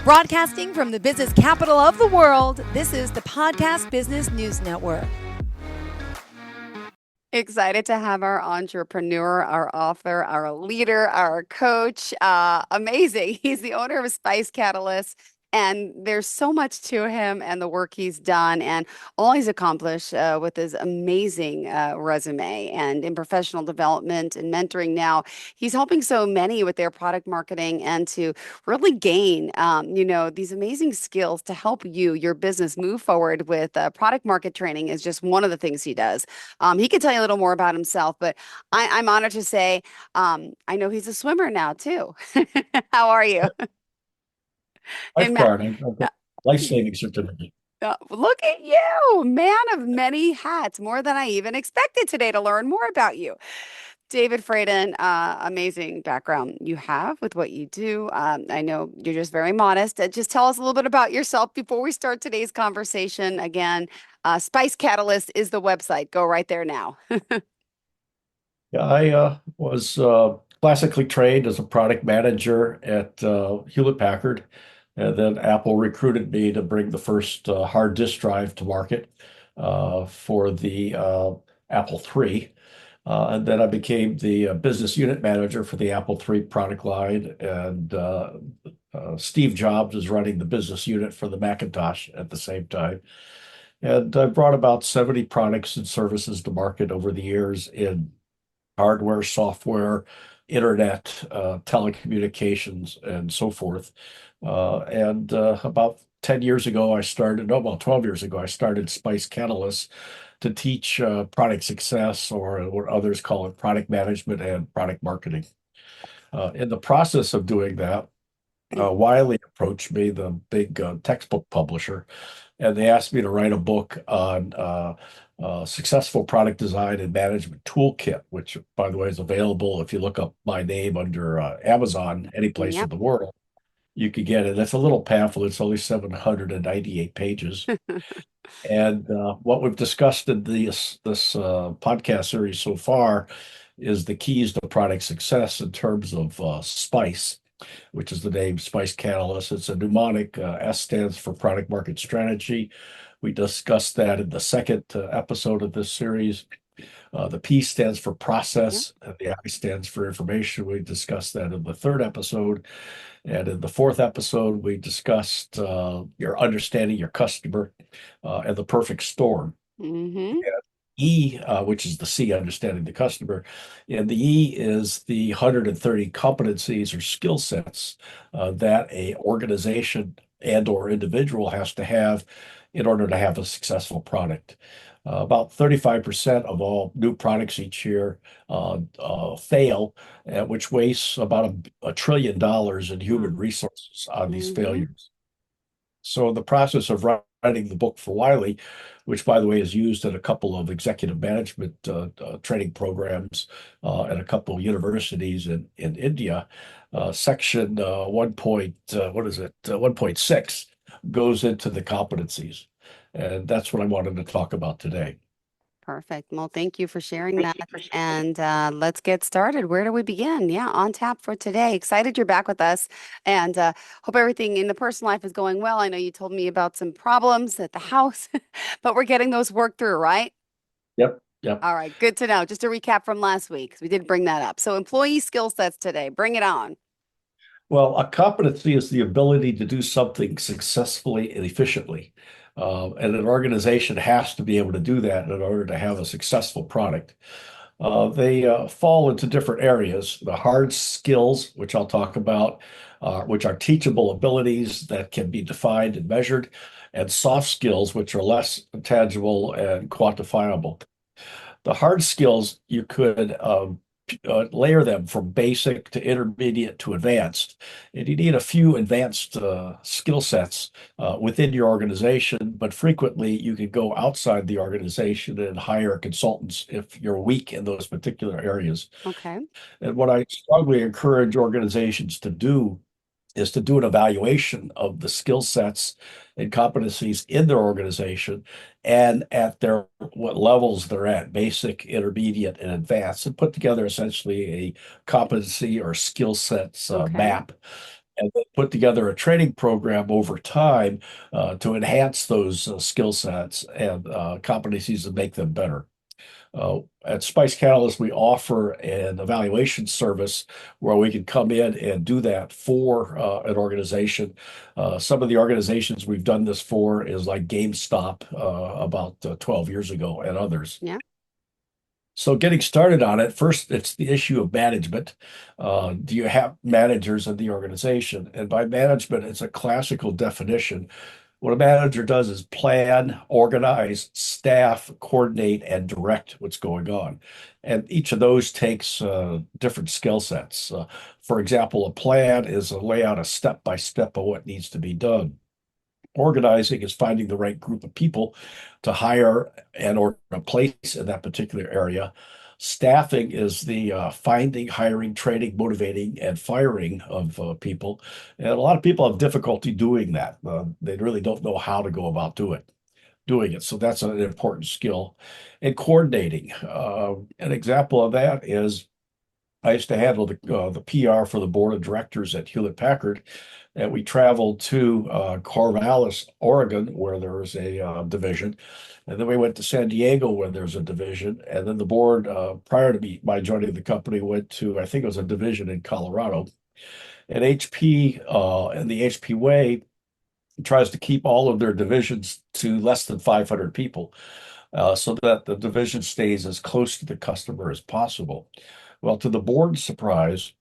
Broadcasting from the business capital of the world, this is the Podcast Business News Network. Excited to have our entrepreneur, our author, our leader, our coach. Amazing. He's the owner of Spice Catalyst, and there's so much to him and the work he's done and all he's accomplished with his amazing resume and in professional development and mentoring now. He's helping so many with their product marketing and to really gain, these amazing skills to help you, your business move forward with product market training is just one of the things he does. He could tell you a little more about himself, but I'm honored to say I know he's a swimmer now too. How are you? And Matt, Lifeguard. I've got life-saving certificate. look at you, man of many hats, more than I even expected today to learn more about you. David Fradin, amazing background you have with what you do. I know you're just very modest. Just tell us a little bit about yourself before we start today's conversation. Again, Spice Catalyst is the website. Go right there now. Yeah, I was classically trained as a product manager at Hewlett Packard, and then Apple recruited me to bring the first hard disk drive to market for the Apple III. And then I became the business unit manager for the Apple III product line, and Steve Jobs is running the business unit for the Macintosh at the same time. And I brought about 70 products and services to market over the years in hardware, software, internet, telecommunications, and so forth. And about 10 years ago, no, about 12 years ago, I started Spice Catalyst to teach product success, or what others call it, product management and product marketing. In the process of doing that, Wiley approached me, the big textbook publisher, and they asked me to write a book on successful product design and management toolkit, which, by the way, is available if you look up my name under Amazon, any place in Yep. the world. You could get it. It's a little pamphlet. It's only 798 pages. And what we've discussed in this podcast series so far is the keys to product success in terms of SPICE, which is the name Spice Catalyst. It's a mnemonic. S stands for product market strategy. We discussed that in the second episode of this series. The P stands for Yep. process, and the I stands for information. We discussed that in the third episode. And in the fourth episode, we discussed your understanding your customer and the perfect storm. Mm-hmm. E, which is the C, understanding the customer, and the E is the 130 competencies or skill sets that a organization and or individual has to have in order to have a successful product. About 35% of all new products each year fail, which wastes about $1 trillion in human resources on these Mm-hmm. failures. So in the process of writing the book for Wiley, which, by the way, is used in a couple of executive management training programs at a couple of universities in India, section 1.6 goes into the competencies. And that's what I wanted to talk about today. Perfect. Well, thank you for sharing that. And let's get started. Where do we begin? Yeah, on tap for today. Excited you're back with us, and hope everything in the personal life is going well. I know you told me about some problems at the house, but we're getting those worked through, right? Yep, yep. All right, good to know. Just a recap from last week, 'cause we did bring that up. So, employee skill sets today. Bring it on. Well, a competency is the ability to do something successfully and efficiently. And an organization has to be able to do that in order to have a successful product. They fall into different areas. The hard skills, which I'll talk about, which are teachable abilities that can be defined and measured, and soft skills, which are less tangible and quantifiable. The hard skills, you could layer them from basic to intermediate to advanced. And you need a few advanced skill sets within your organization, but frequently you can go outside the organization and hire consultants if you're weak in those particular areas. Okay. And what I strongly encourage organizations to do is to do an evaluation of the skill sets and competencies in their organization and at their what levels they're at, basic, intermediate, and advanced, and put together essentially a competency or skill sets Okay. map. and then put together a training program over time to enhance those skill sets and competencies and make them better. At Spice Catalyst, we offer an evaluation service where we can come in and do that for an organization. Some of the organizations we've done this for is like GameStop about 12 years ago and others. Yeah. So getting started on it, first, it's the issue of management. Do you have managers in the organization? And by management, it's a classical definition. What a manager does is plan, organize, staff, coordinate, and direct what's going on. And each of those takes different skill sets. For example, a plan is a layout, a step by step of what needs to be done. Organizing is finding the right group of people to hire and or place in that particular area. Staffing is the finding, hiring, training, motivating, and firing of people. And a lot of people have difficulty doing that. They really don't know how to go about doing it. So that's an important skill. And coordinating. An example of that is I used to handle the PR for the board of directors at Hewlett Packard, and we traveled to Corvallis, Oregon, where there was a division, and then we went to San Diego, where there's a division, and then the board, prior to my joining the company, went to I think it was a division in Colorado, and HP and the HP way tries to keep all of their divisions to less than 500 people, so that the division stays as close to the customer as possible. Well, to the board's surprise,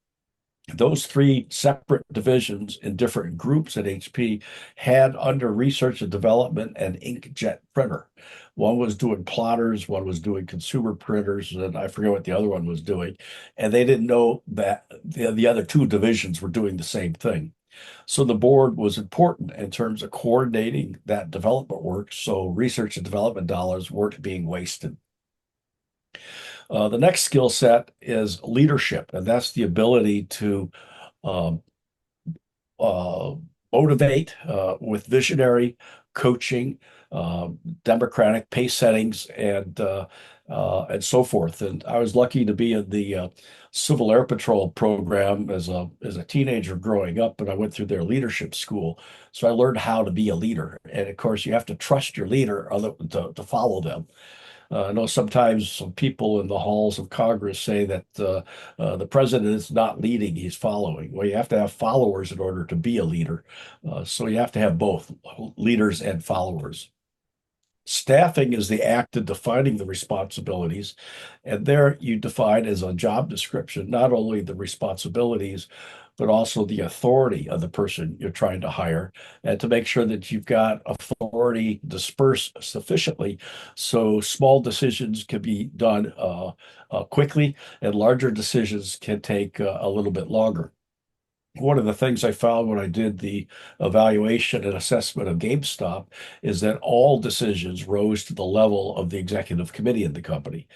those three separate divisions in different groups at HP had under research and development an inkjet printer. One was doing plotters, one was doing consumer printers, and I forget what the other one was doing. And they didn't know that the other two divisions were doing the same thing. So the board was important in terms of coordinating that development work so research and development dollars weren't being wasted. The next skill set is leadership, and that's the ability to um, uh, motivate with visionary coaching, democratic pace settings, and so forth. And I was lucky to be in the Civil Air Patrol program as a teenager growing up, and I went through their leadership school. So I learned how to be a leader. And of course, you have to trust your leader to follow them. I know sometimes some people in the halls of Congress say that the president is not leading, he's following. Well, you have to have followers in order to be a leader. So you have to have both leaders and followers. Staffing is the act of defining the responsibilities. And there you define as a job description, not only the responsibilities, but also the authority of the person you're trying to hire, and to make sure that you've got authority dispersed sufficiently so small decisions can be done quickly and larger decisions can take a little bit longer. One of the things I found when I did the evaluation and assessment of GameStop is that all decisions rose to the level of the executive committee in the company,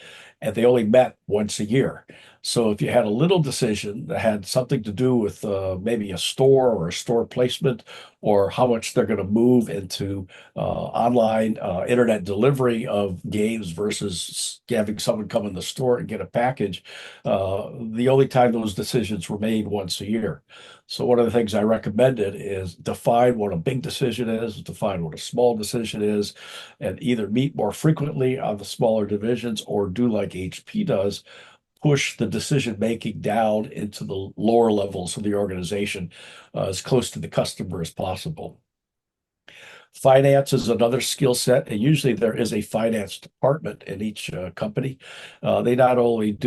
and they only met once a year. So if you had a little decision that had something to do with maybe a store or a store placement or how much they're going to move into online internet delivery of games versus having someone come in the store and get a package, the only time those decisions were made once a year. So one of the things I recommended is define what a big decision is, define what a small decision is, and either meet more frequently on the smaller divisions or do like HP does, push the decision making down into the lower levels of the organization as close to the customer as possible. Finance is another skill set, and usually there is a finance department in each company. They not only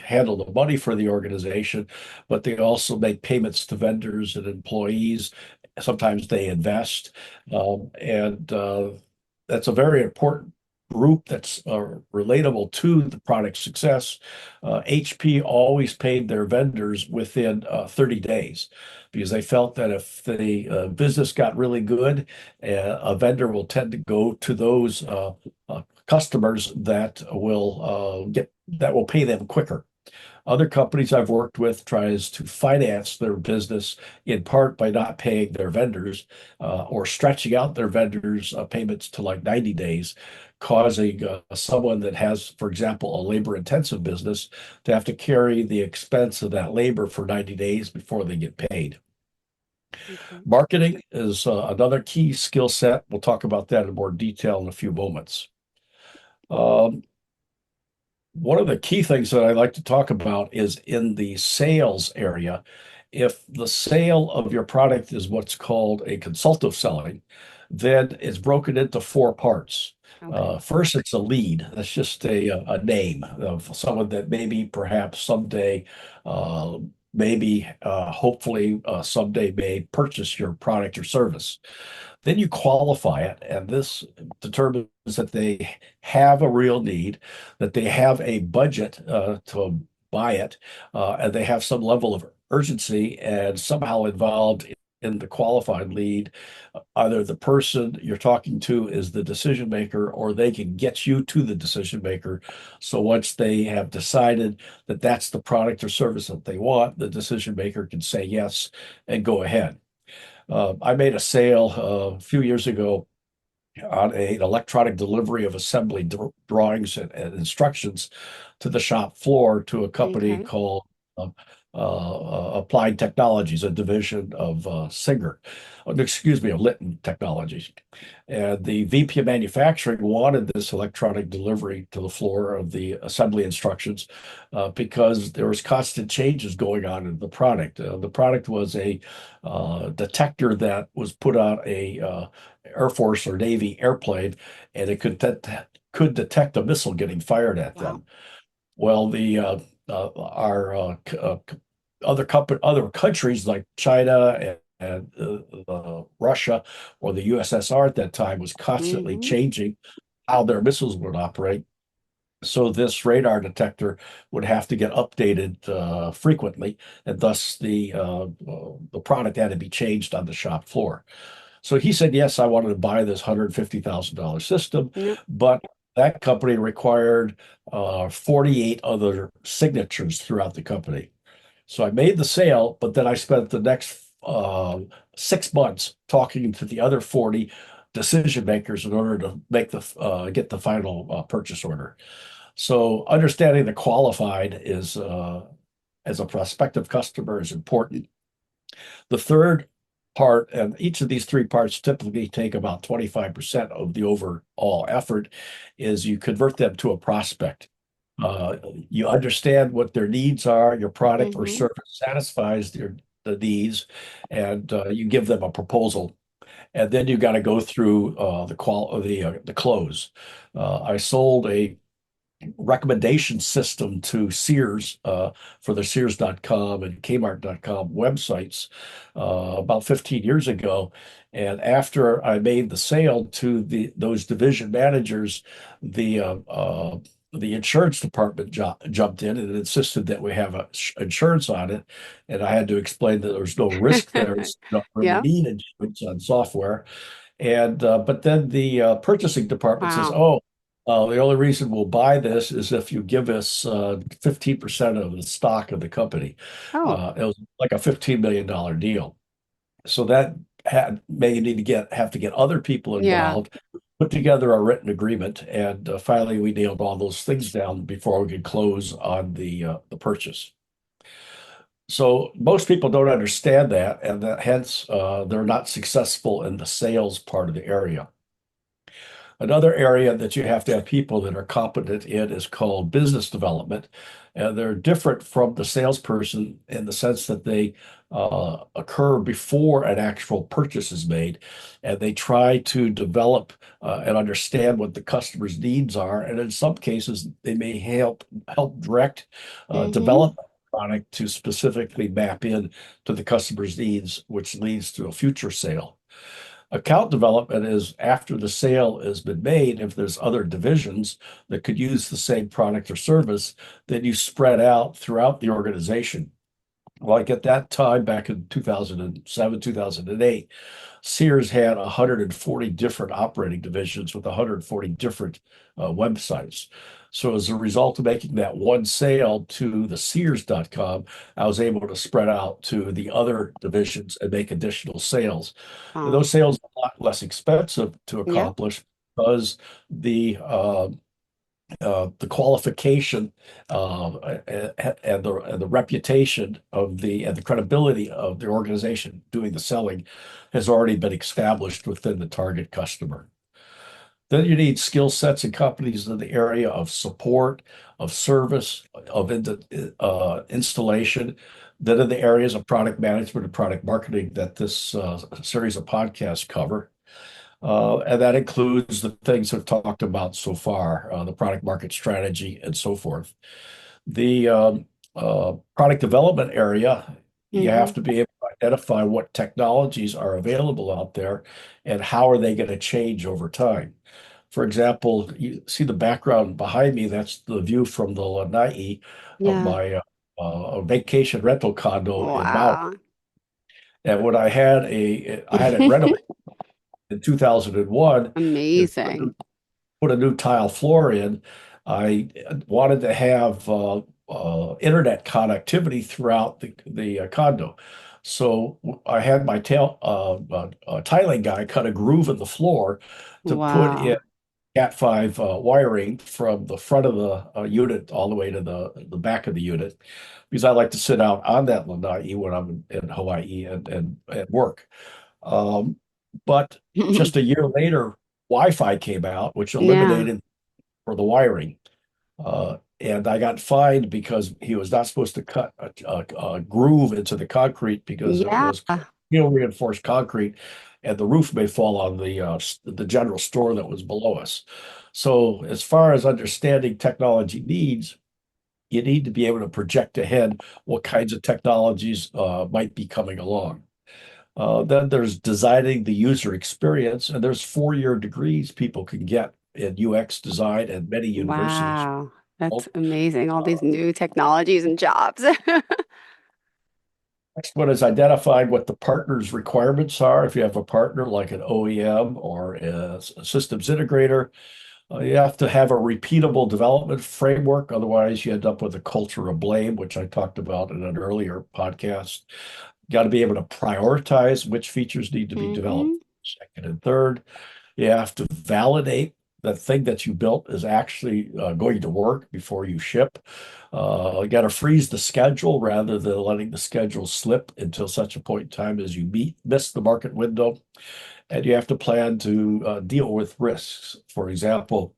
handle the money for the organization, but they also make payments to vendors and employees. Sometimes they invest, and that's a very important group that's relatable to the product success. HP always paid their vendors within 30 days because they felt that if the business got really good, a vendor will tend to go to those customers that will pay them quicker. Other companies I've worked with tries to finance their business in part by not paying their vendors or stretching out their vendors' payments to like 90 days, causing someone that has, for example, a labor-intensive business to have to carry the expense of that labor for 90 days before they get paid. Okay. Marketing is another key skill set. We'll talk about that in more detail in a few moments. Um, One of the key things that I like to talk about is in the sales area. If the sale of your product is what's called a consultative selling, then it's broken into four parts. Okay. First, it's a lead. That's just a name of someone that maybe, perhaps someday, uh, maybe, hopefully, someday may purchase your product or service. Then you qualify it, and this determines that they have a real need, that they have a budget to buy it, and they have some level of urgency and somehow involved in the qualified lead. Either the person you're talking to is the decision maker, or they can get you to the decision maker. So once they have decided that that's the product or service that they want, the decision maker can say yes and go ahead. I made a sale a few years ago on an electronic delivery of assembly drawings and instructions to the shop floor to a company Okay. called Applied Technologies, a division of Singer, excuse me, of Litton Technologies. And the VP of manufacturing wanted this electronic delivery to the floor of the assembly instructions because there was constant changes going on in the product. The product was a detector that was put on a Air Force or Navy airplane, and it could detect a missile getting fired at Wow. them. Well, the our other countries like China and Russia or the USSR at that time was constantly Hmm. changing how their missiles would operate. So this radar detector would have to get updated frequently, and thus the product had to be changed on the shop floor. So he said, yes, I wanted to buy this $150,000 system, Yep. but that company required 48 other signatures throughout the company. So I made the sale, but then I spent the next 6 months talking to the other 40 decision makers in order to make the get the final purchase order. So understanding the qualified is as a prospective customer is important. The third part, and each of these three parts typically take about 25% of the overall effort, is you convert them to a prospect. Uh, you understand what their needs are, your product or Hmm. service satisfies the needs, and you give them a proposal. And then you got to go through the close. I sold a recommendation system to Sears for the Sears.com and Kmart.com websites about 15 years ago. And after I made the sale to those division managers, the uh, uh, the insurance department jumped in and insisted that we have insurance on it. And I had to explain that there's no risk there. So you don't really Yeah. need insurance on software. And but then the purchasing department says, Wow. "Oh, the only reason we'll buy this is if you give us 15% of the stock of the company." Oh, It was like a $15 million deal. So that had may need to have to get other people yeah. involved, put together a written agreement, and finally we nailed all those things down before we could close on the purchase. So most people don't understand that, and that hence they're not successful in the sales part of the area. Another area that you have to have people that are competent in is called business development. And they're different from the salesperson in the sense that they occur before an actual purchase is made. And they try to develop and understand what the customer's needs are. And in some cases, they may help direct Hmm. develop a product to specifically map in to the customer's needs, which leads to a future sale. Account development is after the sale has been made, if there's other divisions that could use the same product or service, then you spread out throughout the organization. Like at that time, back in 2007, 2008, Sears had 140 different operating divisions with 140 different websites. So as a result of making that one sale to the Sears.com, I was able to spread out to the other divisions and make additional sales. And Oh, those sales are a lot less expensive to yeah. accomplish because the the qualification and the reputation of the credibility of the organization doing the selling has already been established within the target customer. Then you need skill sets and companies in the area of support, of service, of installation, then in the areas of product management and product marketing that this series of podcasts cover. And that includes the things we've talked about so far, the product market strategy and so forth. The product development area, you Hmm. have to be able to identify what technologies are available out there and how are they going to change over time. For example, you see the background behind me, that's the view from the lanai of Yeah. my vacation rental condo in Maui. Wow. And when I had it renovated in 2001 and Amazing. put a new tile floor in. I wanted to have internet connectivity throughout the condo. So I had my tiling guy cut a groove in the floor to put in Wow. Cat5 wiring from the front of the unit all the way to the back of the unit because I like to sit out on that lanai when I'm in Hawaii and work. Um, but just a year later, Wi-Fi came out, which Yeah. eliminated for the wiring. And I got fined because he was not supposed to cut a groove into the concrete because it Yeah. was steel reinforced concrete, and the roof may fall on the general store that was below us. So, as far as understanding technology needs, you need to be able to project ahead what kinds of technologies might be coming along. Then there's designing the user experience, and there's 4-year degrees people can get in UX design at many universities. Wow. That's Well, amazing. All these new technologies and jobs. next one is identifying what the partner's requirements are. If you have a partner like an OEM or a systems integrator, you have to have a repeatable development framework. Otherwise, you end up with a culture of blame, which I talked about in an earlier podcast. You got to be able to prioritize which features need to be developed Hmm. second and third. You have to validate that thing that you built is actually going to work before you ship. You got to freeze the schedule rather than letting the schedule slip until such a point in time as you miss the market window. And you have to plan to deal with risks. For example,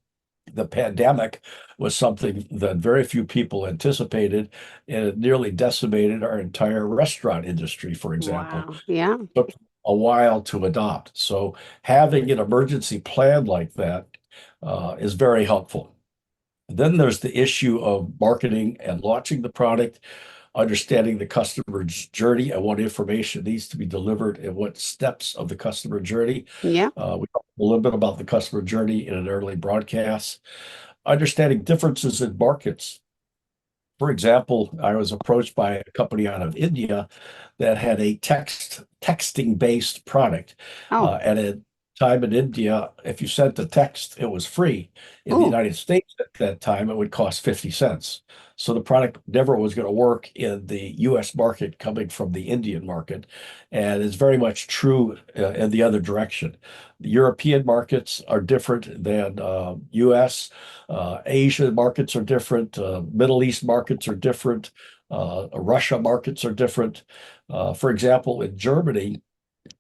the pandemic was something that very few people anticipated, and it nearly decimated our entire restaurant industry, for example. Wow. Yeah. Took a while to adopt. So having an emergency plan like that is very helpful. Then there's the issue of marketing and launching the product, understanding the customer's journey and what information needs to be delivered and what steps of the customer journey. Yeah. We talked a little bit about the customer journey in an early broadcast. Understanding differences in markets. For example, I was approached by a company out of India that had a texting based product. Oh. At a time in India, if you sent a text, it was free. In the Oh. United States at that time, it would cost 50 cents. So the product never was going to work in the US market coming from the Indian market. And it's very much true in the other direction. The European markets are different than US. Asia markets are different. Middle East markets are different. Russia markets are different. For example, in Germany,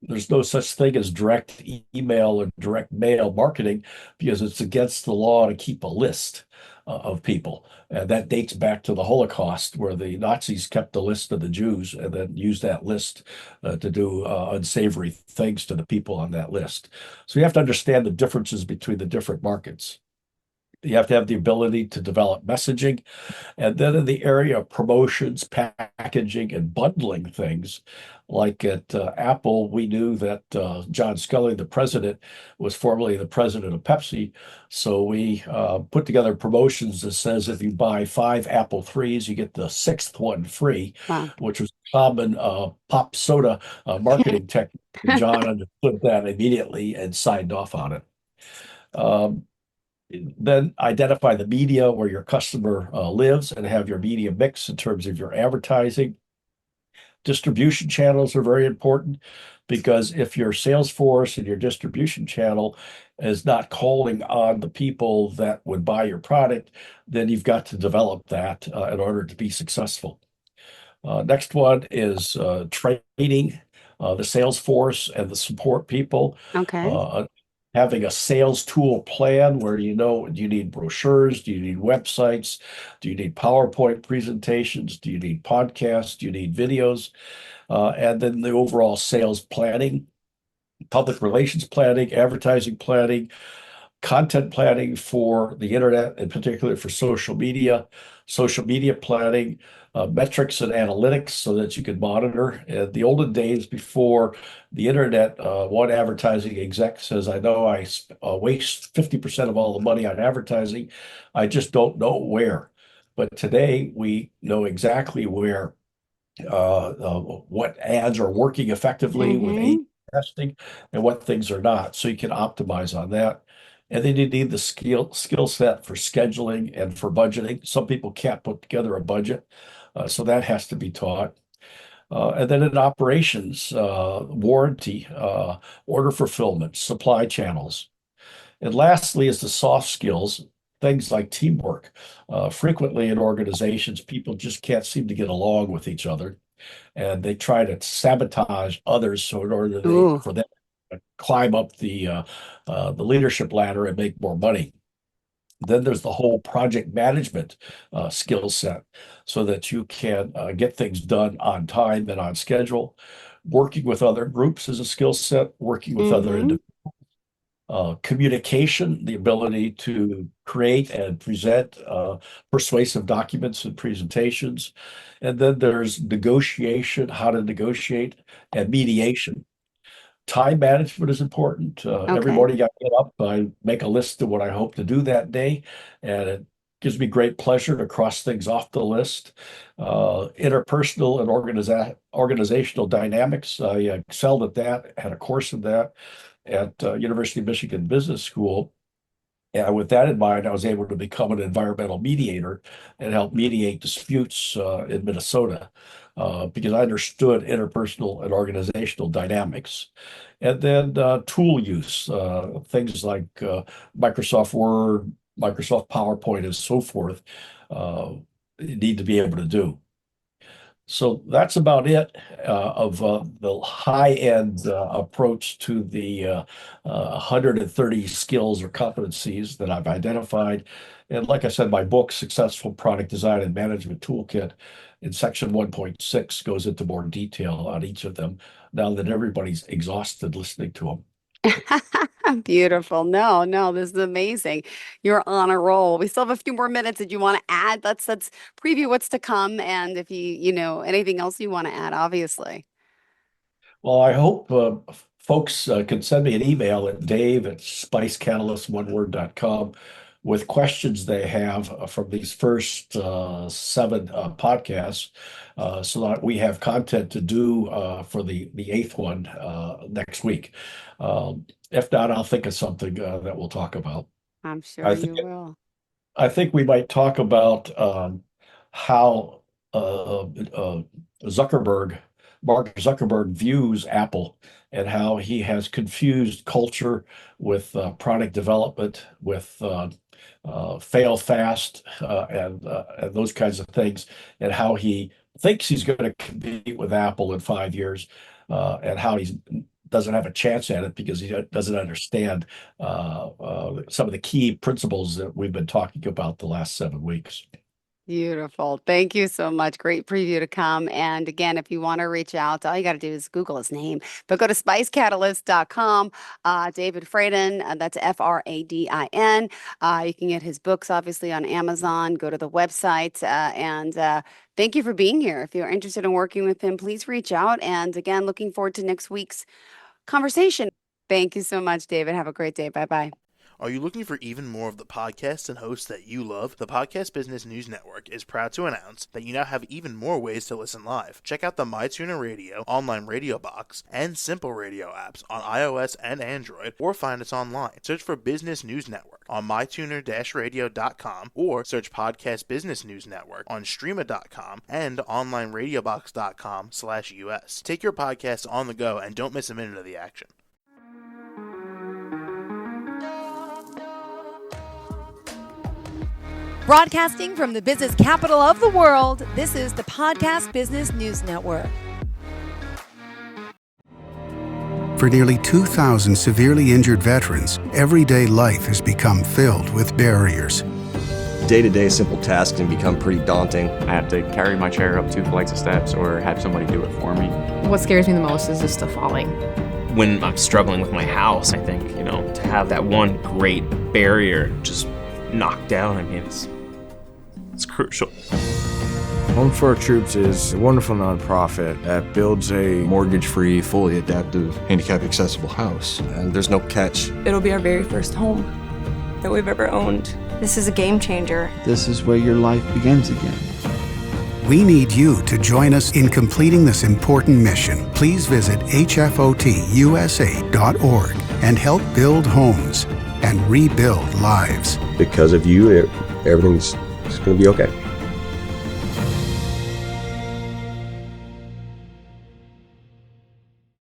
there's no such thing as direct email or direct mail marketing because it's against the law to keep a list of people. And that dates back to the Holocaust, where the Nazis kept a list of the Jews and then used that list to do unsavory things to the people on that list. So you have to understand the differences between the different markets. You have to have the ability to develop messaging. And then in the area of promotions, packaging, and bundling things, like at Apple, we knew that John Sculley, the president, was formerly the president of Pepsi. So we put together promotions that says if you buy 5 Apple IIIs, you get the sixth one free, Wow. which was common pop soda marketing technique. John understood that immediately and signed off on it. Um, then identify the media where your customer lives and have your media mix in terms of your advertising. Distribution channels are very important because if your sales force and your distribution channel is not calling on the people that would buy your product, then you've got to develop that in order to be successful. Next one is training the sales force and the support people. Okay. Uh, Having a sales tool plan where you know, do you need brochures? Do you need websites? Do you need PowerPoint presentations? Do you need podcasts? Do you need videos? And then the overall sales planning, public relations planning, advertising planning, content planning for the internet, in particular for social media planning, metrics and analytics so that you can monitor. In the olden days before the internet, one advertising exec says, I know I waste 50% of all the money on advertising. I just don't know where. But today we know exactly where what ads are working effectively with A/B Mm-hmm. testing and what things are not. So you can optimize on that. And then you need the skill set for scheduling and for budgeting. Some people can't put together a budget, so that has to be taught. And then in operations, warranty, order fulfillment, supply channels. And lastly is the soft skills, things like teamwork. Frequently in organizations, people just can't seem to get along with each other and they try to sabotage others so in order Ooh. for them to climb up the leadership ladder and make more money. Then there's the whole project management skill set so that you can get things done on time and on schedule. Working with other groups is a skill set, working with other Mm-hmm. individuals. Communication, the ability to create and present persuasive documents and presentations. And then there's negotiation, how to negotiate, and mediation. Time management is important. Every Okay. morning I get up, I make a list of what I hope to do that day, and it gives me great pleasure to cross things off the list. Interpersonal and organizational dynamics, I excelled at that, had a course in that at University of Michigan Business School. And with that in mind, I was able to become an environmental mediator and help mediate disputes in Minnesota because I understood interpersonal and organizational dynamics. And then tool use, things like Microsoft Word, Microsoft PowerPoint, and so forth, you need to be able to do. So that's about it of the high-end approach to the 130 skills or competencies that I've identified. And like I said, my book, Successful Product Design and Management Toolkit, in section 1.6 goes into more detail on each of them now that everybody's exhausted listening to them. Beautiful. No, no, this is amazing. You're on a roll. We still have a few more minutes. Did you want to add? Let's preview what's to come. And if anything else you want to add, obviously. Well, I hope folks can send me an email at dave@spicecatalyst1word.com with questions they have from these first seven podcasts so that we have content to do for the eighth one next week. If not, I'll think of something that we'll talk about. I'm sure I think you will. we might talk about how Zuckerberg, Mark Zuckerberg, views Apple and how he has confused culture with product development, with fail fast, and those kinds of things, and how he thinks he's going to compete with Apple in 5 years, and how he doesn't have a chance at it because he doesn't understand some of the key principles that we've been talking about the last 7 weeks. Beautiful. Thank you so much. Great preview to come. And again, if you want to reach out, all you got to do is Google his name, but go to spicecatalyst.com. David Fradin, that's Fradin. You can get his books obviously on Amazon. Go to the website. And thank you for being here. If you're interested in working with him, please reach out. And again, looking forward to next week's conversation. Thank you so much, David. Have a great day. Bye bye. Are you looking for even more of the podcasts and hosts that you love? The Podcast Business News Network is proud to announce that you now have even more ways to listen live. Check out the MyTuner Radio, online radio box, and Simple Radio apps on iOS and Android, or find us online. Search for Business News Network on mytuner-radio.com, or search Podcast Business News Network on streama.com and onlineradiobox.com/US. Take your podcast on the go and don't miss a minute of the action. Broadcasting from the business capital of the world, this is the Podcast Business News Network. For nearly 2,000 severely injured veterans, everyday life has become filled with barriers. Day-to-day simple tasks can become pretty daunting. I have to carry my chair up 2 flights of steps or have somebody do it for me. What scares me the most is just the falling. When I'm struggling with my house, I think, to have that one great barrier just knocked down, it's crucial. Home for Our Troops is a wonderful nonprofit that builds a mortgage-free, fully adaptive, handicap-accessible house. And there's no catch. It'll be our very first home that we've ever owned. This is a game changer. This is where your life begins again. We need you to join us in completing this important mission. Please visit hfotusa.org and help build homes and rebuild lives. Because of you, everything's going to be okay.